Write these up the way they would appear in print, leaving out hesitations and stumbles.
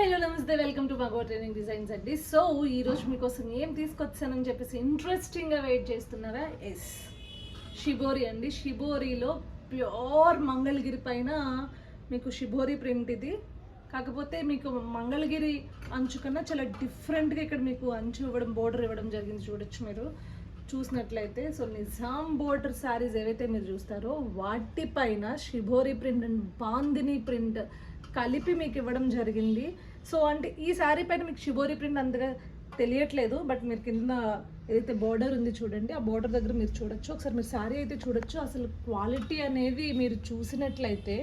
Hello నమస్తే, welcome to మగో training designs అండి. So ఈరోజు మీకోసం ఏం తీసుకొచ్చానని చెప్పేసి ఇంట్రెస్టింగ్గా వెయిట్ చేస్తున్నారా? ఎస్, షిబోరి అండి. షిబోరిలో ప్యూర్ మంగళగిరి పైన మీకు షిబోరి ప్రింట్ ఇది. కాకపోతే మీకు మంగళగిరి అంచు కన్నా చాలా డిఫరెంట్గా ఇక్కడ మీకు అంచు ఇవ్వడం, బోర్డర్ ఇవ్వడం జరిగింది. చూడొచ్చు మీరు చూసినట్లయితే. సో నిజాం బోర్డర్ శారీస్ ఏవైతే మీరు చూస్తారో వాటిపైన shibori print and bandhani print కలిపి మీకు ఇవ్వడం జరిగింది. సో అంటే ఈ శారీ పైన మీకు షిబోరి ప్రింట్ అంతగా తెలియట్లేదు, బట్ మీరు కింద ఏదైతే బోర్డర్ ఉంది చూడండి, ఆ బోర్డర్ దగ్గర మీరు చూడొచ్చు. ఒకసారి మీరు శారీ అయితే చూడొచ్చు. అసలు క్వాలిటీ అనేది మీరు చూసినట్లయితే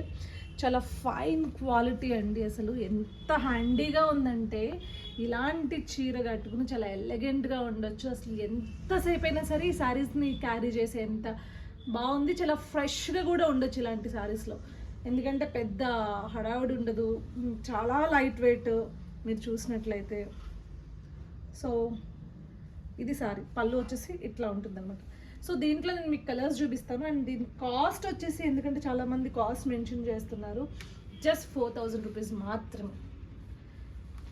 చాలా ఫైన్ క్వాలిటీ అండి. అసలు ఎంత హ్యాండీగా ఉందంటే ఇలాంటి చీర కట్టుకుని చాలా ఎలిగెంట్గా ఉండొచ్చు. అసలు ఎంతసేపు అయినా సరే ఈ శారీస్ని క్యారీ చేసే ఎంత బాగుంది. చాలా ఫ్రెష్గా కూడా ఉండొచ్చు ఇలాంటి శారీస్లో, ఎందుకంటే పెద్ద హడావుడి ఉండదు, చాలా లైట్ వెయిట్ మీరు చూసినట్లయితే. సో ఇది సారీ పళ్ళు వచ్చేసి ఇట్లా ఉంటుంది అనమాట. సో దీంట్లో నేను మీకు కలర్స్ చూపిస్తాను. అండ్ దీని కాస్ట్ వచ్చేసి, ఎందుకంటే చాలామంది కాస్ట్ మెన్షన్ చేస్తున్నారు, జస్ట్ 4000 రూపీస్ మాత్రమే.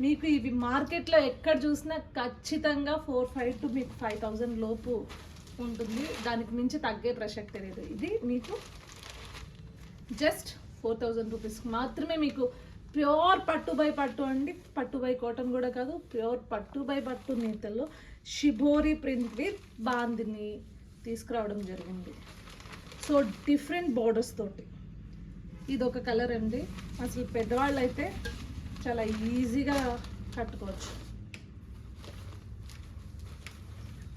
మీకు ఇవి మార్కెట్లో ఎక్కడ చూసినా ఖచ్చితంగా 4,500 టు మీకు 5,000 లోపు ఉంటుంది. దానికి మించి తగ్గే ప్రసక్తే లేదు. ఇది మీకు జస్ట్ 4,000 రూపీస్ మాత్రమే. మీకు ప్యూర్ పట్టు బై పట్టు అండి, పట్టు బై కాటన్ కూడా కాదు, ప్యూర్ పట్టు బై పట్టు నేతల్లో షిబోరి ప్రింట్ విత్ బాందిని తీసుకురావడం జరిగింది. సో డిఫరెంట్ బోర్డర్స్ తోటి ఇది ఒక కలర్ అండి. అసలు పెద్దవాళ్ళు అయితే చాలా ఈజీగా కట్టుకోవచ్చు.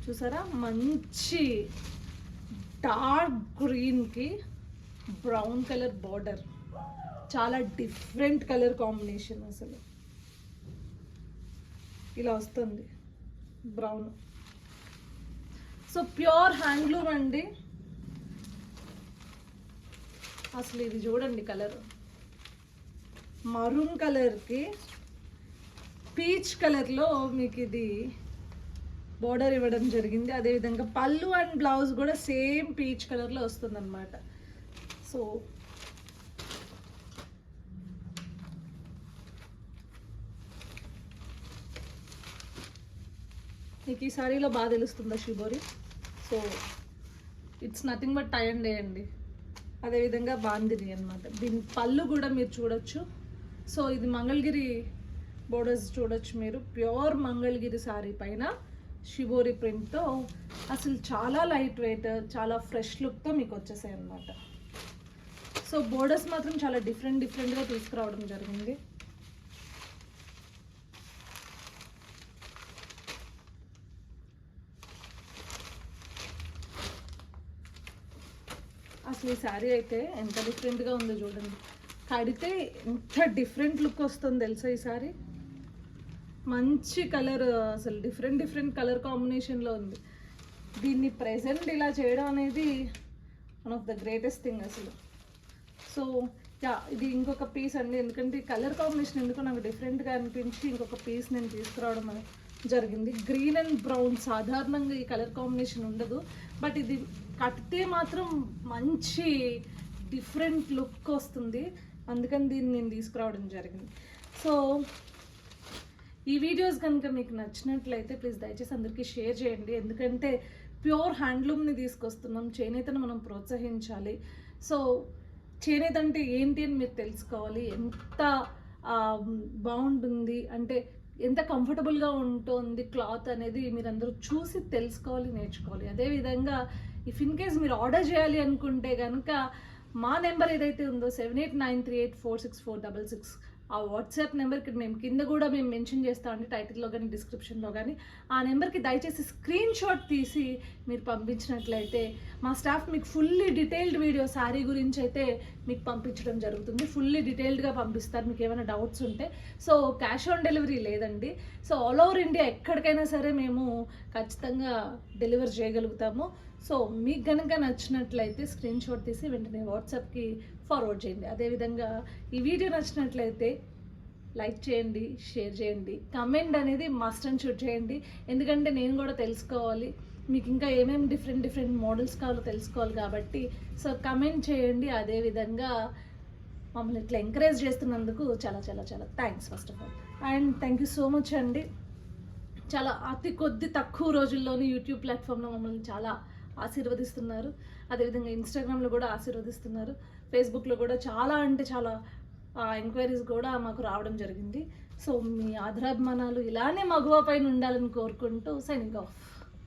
చూసారా, మంచి డార్క్ గ్రీన్కి బ్రౌన్ కలర్ బార్డర్, చాలా డిఫరెంట్ కలర్ కాంబినేషన్. అసలు ఇలా వస్తుంది బ్రౌన్. సో ప్యూర్ హ్యాండ్లూమ్ అండి. అసలు ఇది చూడండి, కలర్ మరూన్ కలర్కి పీచ్ కలర్లో మీకు ఇది బార్డర్ ఇవ్వడం జరిగింది. అదేవిధంగా పళ్ళు అండ్ బ్లౌజ్ కూడా సేమ్ పీచ్ కలర్లో వస్తుంది అన్నమాట. సో మీకు ఈ సారీలో బాగా తెలుస్తుందా shibori? So it's nothing but tie and dye అండి. అదేవిధంగా బాందిని అనమాట. దీని పళ్ళు కూడా మీరు చూడొచ్చు. సో ఇది మంగళగిరి బోర్డర్స్ చూడొచ్చు మీరు. ప్యూర్ మంగళగిరి సారీ పైన షిబోరి ప్రింట్తో అసలు చాలా లైట్ వెయిట్, చాలా ఫ్రెష్ లుక్తో మీకు వచ్చేసాయి అన్నమాట. సో బోర్డర్స్ మాత్రం చాలా డిఫరెంట్గా తీసుకురావడం జరిగింది. అసలు ఈ శారీ అయితే ఎంత డిఫరెంట్గా ఉందో చూడండి. కడితే ఎంత డిఫరెంట్ లుక్ వస్తుంది తెలుసా ఈ శారీ. మంచి కలర్, అసలు డిఫరెంట్ కలర్ కాంబినేషన్లో ఉంది. దీన్ని ప్రెజెంట్ ఇలా చేయడం అనేది one of the greatest thing అసలు. సో ఇది ఇంకొక పీస్ అండి, ఎందుకంటే ఈ కలర్ కాంబినేషన్ ఎందుకో నాకు డిఫరెంట్గా అనిపించి ఇంకొక పీస్ నేను తీసుకురావడం జరిగింది. గ్రీన్ అండ్ బ్రౌన్ సాధారణంగా ఈ కలర్ కాంబినేషన్ ఉండదు, బట్ ఇది కట్టితే మాత్రం మంచి డిఫరెంట్ లుక్ వస్తుంది. అందుకని దీన్ని నేను తీసుకురావడం జరిగింది. సో ఈ వీడియోస్ కనుక మీకు నచ్చినట్లయితే ప్లీజ్ దయచేసి అందరికీ షేర్ చేయండి, ఎందుకంటే ప్యూర్ హ్యాండ్లూమ్ని తీసుకొస్తున్నాం. చేనేతను మనం ప్రోత్సహించాలి. సో చేనేత అంటే ఏంటి అని మీరు తెలుసుకోవాలి. ఎంత బాగుంటుంది అంటే ఎంత కంఫర్టబుల్గా ఉంటుంది క్లాత్ అనేది మీరందరూ చూసి తెలుసుకోవాలి, నేర్చుకోవాలి. అదేవిధంగా ఇఫ్ ఇన్ కేస్ మీరు ఆర్డర్ చేయాలి అనుకుంటే కనుక మా నెంబర్ ఏదైతే ఉందో 7893846466 ఆ వాట్సాప్ నెంబర్కి మేము కింద కూడా మెన్షన్ చేస్తామండి, టైటిల్లో కానీ డిస్క్రిప్షన్లో కానీ. ఆ నెంబర్కి దయచేసి స్క్రీన్ షాట్ తీసి మీరు పంపించినట్లయితే మా స్టాఫ్ మీకు ఫుల్లీ డీటెయిల్డ్ వీడియో శారీ గురించి అయితే మీకు పంపించడం జరుగుతుంది. ఫుల్లీ డీటెయిల్డ్గా పంపిస్తారు మీకు ఏమైనా డౌట్స్ ఉంటే. సో క్యాష్ ఆన్ డెలివరీ లేదండి. సో ఆల్ ఓవర్ ఇండియా ఎక్కడికైనా సరే మేము ఖచ్చితంగా డెలివర్ చేయగలుగుతాము. సో మీకు కనుక నచ్చినట్లయితే స్క్రీన్ షాట్ తీసి వెంటనే వాట్సాప్కి ఫార్వర్డ్ చేయండి. అదేవిధంగా ఈ వీడియో నచ్చినట్లయితే లైక్ చేయండి, షేర్ చేయండి, కమెంట్ అనేది మస్ట్ అండ్ షుడ్ చేయండి, ఎందుకంటే నేను కూడా తెలుసుకోవాలి మీకు ఇంకా ఏమేమి డిఫరెంట్ మోడల్స్ కావాలో తెలుసుకోవాలి కాబట్టి. సో కమెంట్ చేయండి. అదేవిధంగా మమ్మల్ని ఇట్లా ఎంకరేజ్ చేస్తున్నందుకు చాలా చాలా చాలా thanks first of all. And thank you so much అండి. చాలా తక్కువ రోజుల్లోనే యూట్యూబ్ ప్లాట్ఫామ్లో మమ్మల్ని చాలా ఆశీర్వదిస్తున్నారు. అదేవిధంగా ఇన్స్టాగ్రామ్లో కూడా ఆశీర్వదిస్తున్నారు. ఫేస్బుక్లో కూడా చాలా అంటే చాలా ఎంక్వైరీస్ కూడా మాకు రావడం జరిగింది. సో మీ ఆదరాభిమానాలు ఇలానే మగువ పైన ఉండాలని కోరుకుంటూ సైనింగ్ ఆఫ్.